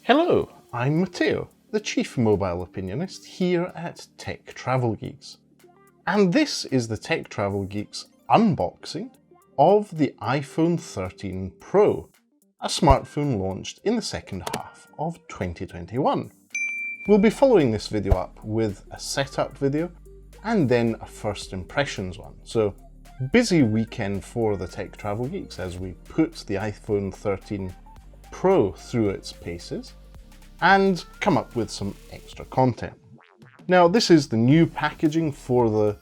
Hello, I'm Matteo, the Chief Mobile Opinionist here at Tech Travel Geeks. And this is the Tech Travel Geeks unboxing of the iPhone 13 Pro, a smartphone launched in the second half of 2021. We'll be following this video up with a setup video and then a first impressions one. So busy weekend for the Tech Travel Geeks as we put the iPhone 13 Pro through its paces and come up with some extra content. Now, this is the new packaging for the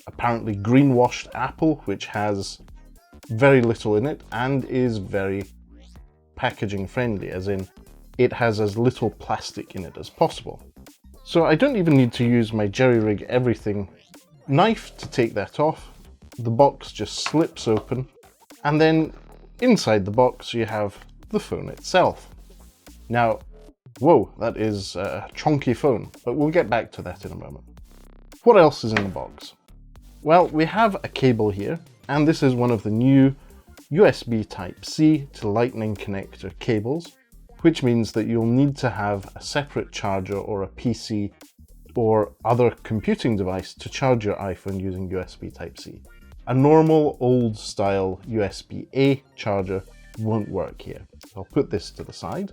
apparently greenwashed Apple, which has very little in it and is very packaging friendly, as in it has as little plastic in it as possible. So I don't even need to use my jerry-rig everything knife to take that off. The box just slips open, and then inside the box you have the phone itself. Now, whoa, that is a chunky phone, but we'll get back to that in a moment. What else is in the box? Well, we have a cable here, and this is one of the new USB Type-C to Lightning connector cables, which means that you'll need to have a separate charger or a PC or other computing device to charge your iPhone using USB Type-C. A normal old style USB-A charger won't work here. I'll put this to the side.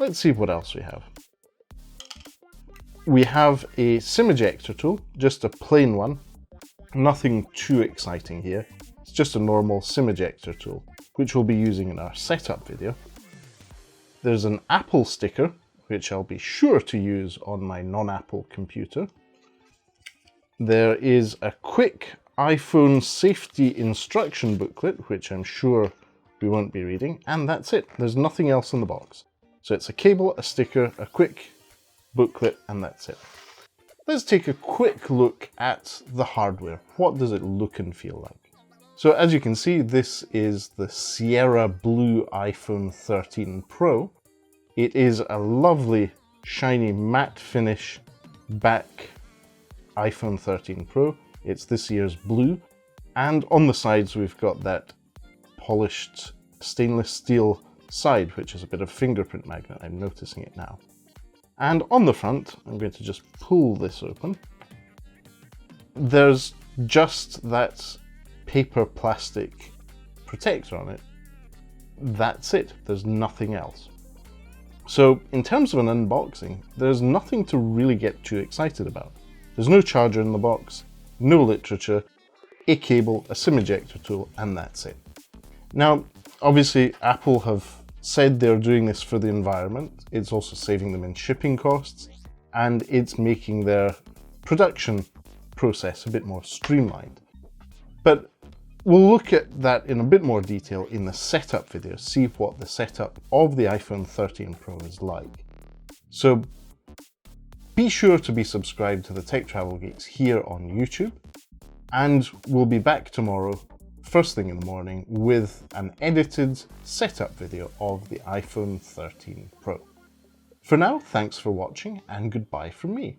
Let's see what else we have. We have a SIM ejector tool, just a plain one. Nothing too exciting here. It's just a normal SIM ejector tool, which we'll be using in our setup video. There's an Apple sticker, which I'll be sure to use on my non-Apple computer. There is a quick iPhone safety instruction booklet, which I'm sure we won't be reading, and that's it. There's nothing else in the box. So it's a cable, a sticker, a quick booklet, and that's it. Let's take a quick look at the hardware. What does it look and feel like? So as you can see, this is the Sierra Blue iPhone 13 Pro. It is a lovely, shiny matte finish back iPhone 13 Pro. It's this year's blue, and on the sides we've got that polished stainless steel side, which is a bit of fingerprint magnet. I'm noticing it now. And on the front, I'm going to just pull this open. There's just that paper plastic protector on it. That's it. There's nothing else. So in terms of an unboxing, there's nothing to really get too excited about. There's no charger in the box, no literature, a cable, a SIM ejector tool, and that's it. Now, obviously, Apple have said they're doing this for the environment. It's also saving them in shipping costs, and it's making their production process a bit more streamlined. But we'll look at that in a bit more detail in the setup video, see what the setup of the iPhone 13 Pro is like. So be sure to be subscribed to the Tech Travel Geeks here on YouTube, and we'll be back tomorrow, first thing in the morning, with an edited setup video of the iPhone 13 Pro. For now, thanks for watching, and goodbye from me.